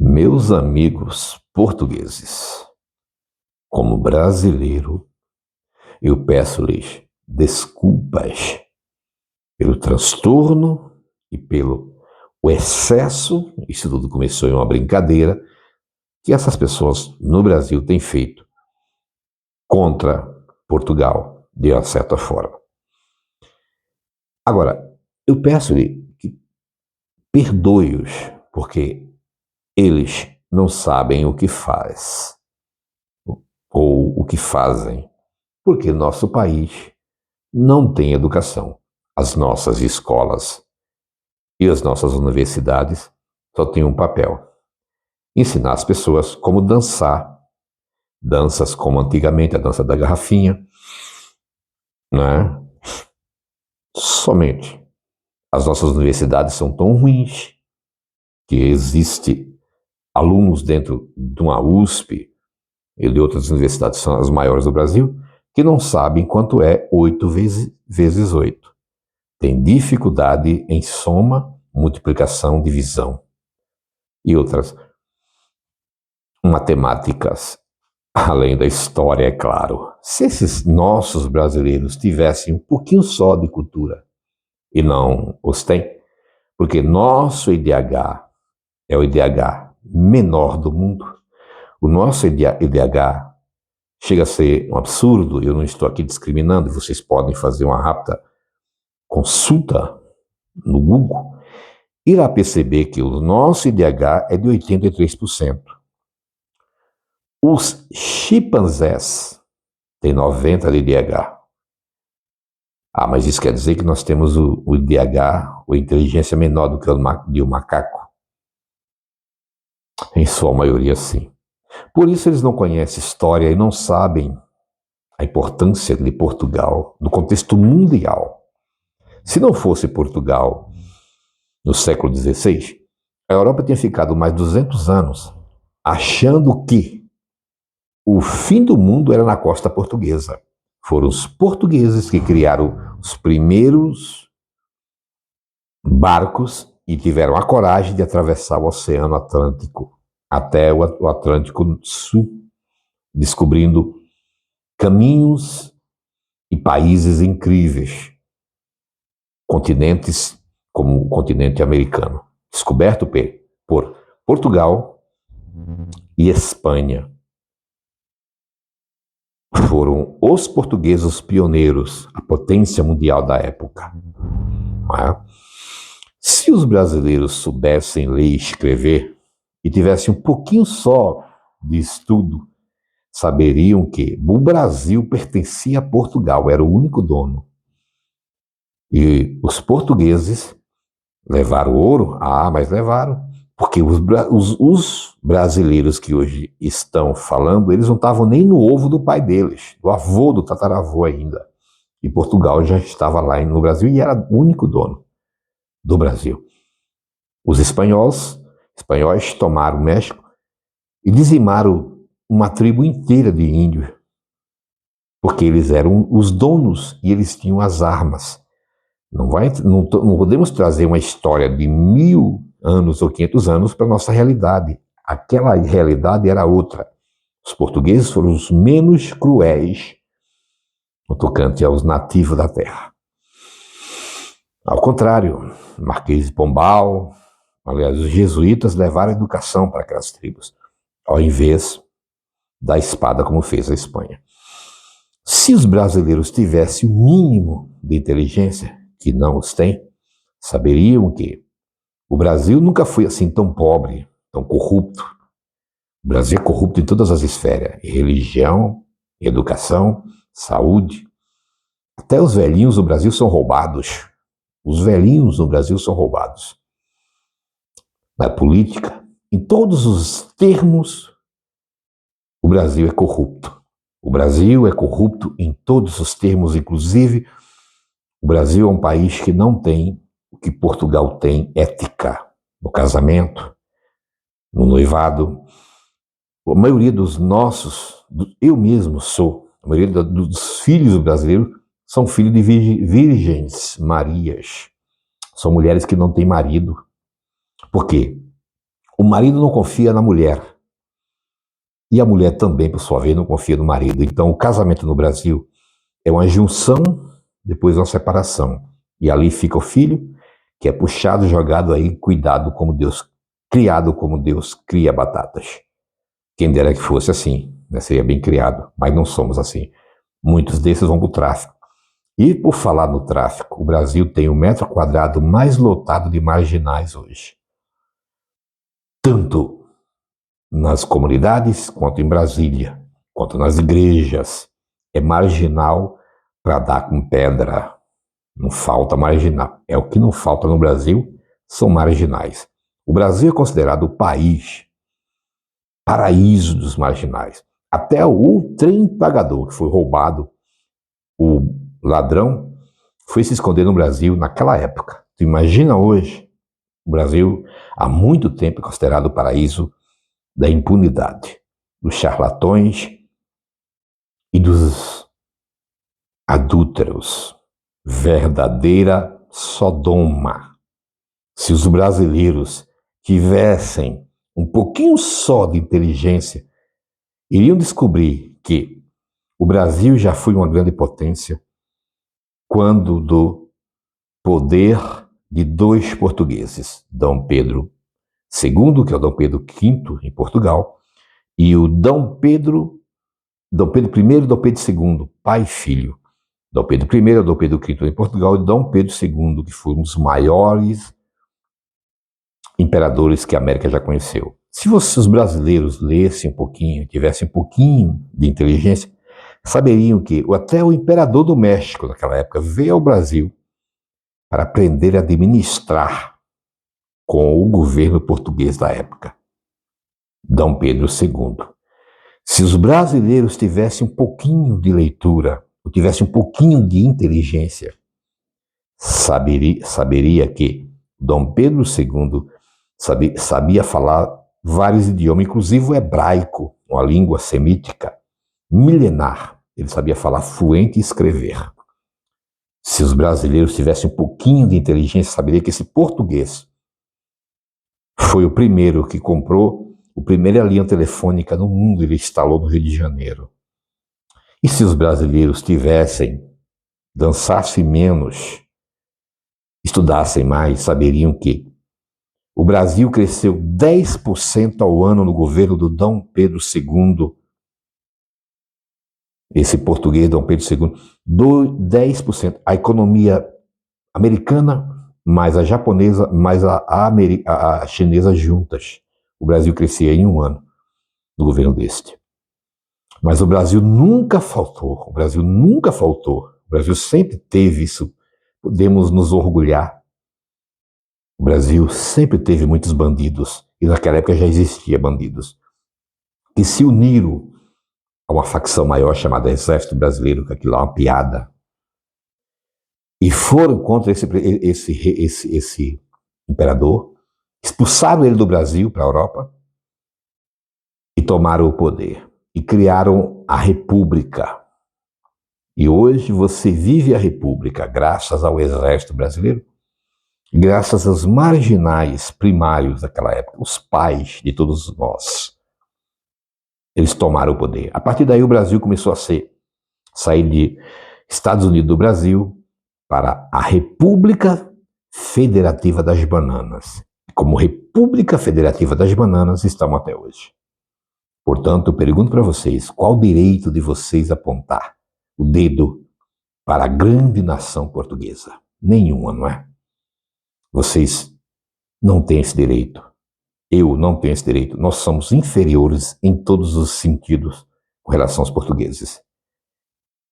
Meus amigos portugueses, como brasileiro, eu peço-lhes desculpas pelo transtorno e pelo o excesso, isso tudo começou em uma brincadeira, que essas pessoas no Brasil têm feito contra Portugal, de uma certa forma. Agora, eu peço-lhe que perdoe-os, porque eles não sabem o que faz, ou o que fazem, porque nosso país não tem educação. As nossas escolas e as nossas universidades só têm um papel: ensinar as pessoas como dançar, danças como antigamente a dança da garrafinha, né? Somente. As nossas universidades são tão ruins que existe alunos dentro de uma USP e de outras universidades, são as maiores do Brasil, que não sabem quanto é 8 vezes 8. Tem dificuldade em soma, multiplicação, divisão e outras matemáticas, além da história, é claro. Se esses nossos brasileiros tivessem um pouquinho só de cultura, e não os têm, porque nosso IDH é o IDH menor do mundo, o nosso IDH chega a ser um absurdo. Eu não estou aqui discriminando, vocês podem fazer uma rápida consulta no Google, irá perceber que o nosso IDH é de 83%. Os chimpanzés têm 90% de IDH. Ah, mas isso quer dizer que nós temos o IDH, ou inteligência menor do que o de um macaco? Em sua maioria, sim. Por isso eles não conhecem história e não sabem a importância de Portugal no contexto mundial. Se não fosse Portugal no século XVI, a Europa tinha ficado mais 200 anos achando que o fim do mundo era na costa portuguesa. Foram os portugueses que criaram os primeiros barcos e tiveram a coragem de atravessar o Oceano Atlântico até o Atlântico Sul, descobrindo caminhos e países incríveis, continentes como o continente americano, descoberto por Portugal e Espanha. Foram os portugueses os pioneiros, a potência mundial da época. Se os brasileiros soubessem ler e escrever e tivessem um pouquinho só de estudo, saberiam que o Brasil pertencia a Portugal, era o único dono. E os portugueses levaram ouro? Ah, mas levaram. Porque os brasileiros que hoje estão falando, eles não estavam nem no ovo do pai deles, do avô, do tataravô ainda. E Portugal já estava lá no Brasil e era o único dono do Brasil. Os espanhóis tomaram o México e dizimaram uma tribo inteira de índios, porque eles eram os donos e eles tinham as armas. Não podemos trazer uma história de 1000 anos ou 500 anos para a nossa realidade. Aquela realidade era outra. Os portugueses foram os menos cruéis no tocante aos nativos da terra. Ao contrário, Marquês de Pombal, aliás, os jesuítas levaram a educação para aquelas tribos, ao invés da espada como fez a Espanha. Se os brasileiros tivessem o mínimo de inteligência, que não os têm, saberiam que o Brasil nunca foi assim tão pobre, tão corrupto. O Brasil é corrupto em todas as esferas, em religião, em educação, saúde. Até os velhinhos do Brasil são roubados. Os velhinhos no Brasil são roubados. Na política, em todos os termos, o Brasil é corrupto. O Brasil é corrupto em todos os termos, inclusive o Brasil é um país que não tem o que Portugal tem, ética, no casamento, no noivado. A maioria dos nossos, eu mesmo sou, a maioria dos filhos brasileiros são filhos de virgens Marias. São mulheres que não têm marido. Por quê? O marido não confia na mulher. E a mulher também, por sua vez, não confia no marido. Então, o casamento no Brasil é uma junção, depois uma separação. E ali fica o filho, que é puxado, jogado aí, cuidado como Deus, criado como Deus cria batatas. Quem dera que fosse assim, né? Seria bem criado, mas não somos assim. Muitos desses vão para o tráfico. E por falar no tráfico, o Brasil tem o metro quadrado mais lotado de marginais hoje. Tanto nas comunidades, quanto em Brasília, quanto nas igrejas. É marginal para dar com pedra. Não falta marginal. É o que não falta no Brasil, são marginais. O Brasil é considerado o país paraíso dos marginais. Até o trem pagador, que foi roubado, o ladrão, foi se esconder no Brasil naquela época. Tu imagina hoje, o Brasil há muito tempo é considerado o paraíso da impunidade, dos charlatões e dos adúlteros. Verdadeira Sodoma. Se os brasileiros tivessem um pouquinho só de inteligência, iriam descobrir que o Brasil já foi uma grande potência quando do poder de dois portugueses, Dom Pedro II, que é o Dom Pedro V em Portugal, e o Dom Pedro I e Dom Pedro II, pai e filho. Dom Pedro I, Dom Pedro V em Portugal e Dom Pedro II, que foram os maiores imperadores que a América já conheceu. Se os brasileiros lessem um pouquinho, tivessem um pouquinho de inteligência, saberiam que até o imperador do México, naquela época, veio ao Brasil para aprender a administrar com o governo português da época, Dom Pedro II. Se os brasileiros tivessem um pouquinho de leitura, ou tivessem um pouquinho de inteligência, saberia que Dom Pedro II sabia falar vários idiomas, inclusive o hebraico, uma língua semítica milenar. Ele sabia falar fluente e escrever. Se os brasileiros tivessem um pouquinho de inteligência, saberia que esse português foi o primeiro que comprou a primeira linha telefônica no mundo, ele instalou no Rio de Janeiro. E se os brasileiros dançassem menos, estudassem mais, saberiam que o Brasil cresceu 10% ao ano no governo do Dom Pedro II. Esse português, Dom Pedro II, 10%. A economia americana, mais a japonesa, mais a chinesa juntas. O Brasil crescia em um ano no governo deste. Mas o Brasil nunca faltou. O Brasil nunca faltou. O Brasil sempre teve isso. Podemos nos orgulhar. O Brasil sempre teve muitos bandidos. E naquela época já existia bandidos. Que se uniram a uma facção maior chamada Exército Brasileiro, que aquilo lá é uma piada. E foram contra esse imperador, expulsaram ele do Brasil para a Europa e tomaram o poder. E criaram a República. E hoje você vive a República graças ao Exército Brasileiro, graças aos marginais primários daquela época, os pais de todos nós. Eles tomaram o poder. A partir daí o Brasil começou a sair de Estados Unidos do Brasil para a República Federativa das Bananas. Como República Federativa das Bananas estamos até hoje. Portanto, eu pergunto para vocês, qual o direito de vocês apontar o dedo para a grande nação portuguesa? Nenhuma, não é? Vocês não têm esse direito. Eu não tenho esse direito. Nós somos inferiores em todos os sentidos com relação aos portugueses.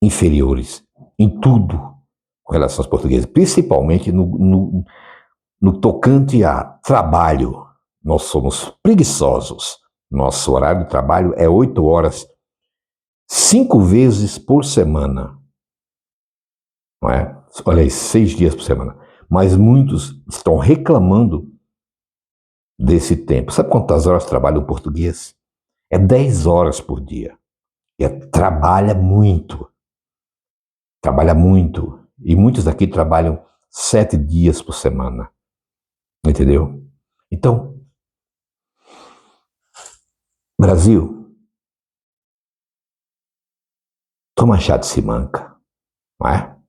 Inferiores em tudo com relação aos portugueses, principalmente no tocante a trabalho. Nós somos preguiçosos. Nosso horário de trabalho é 8 horas, 5 vezes por semana. Não é? Olha aí, 6 dias por semana. Mas muitos estão reclamando desse tempo. Sabe quantas horas trabalha um português? É 10 horas por dia. Trabalha muito. Trabalha muito. E muitos daqui trabalham 7 dias por semana. Entendeu? Então, Brasil, toma chá de Simanca, não é?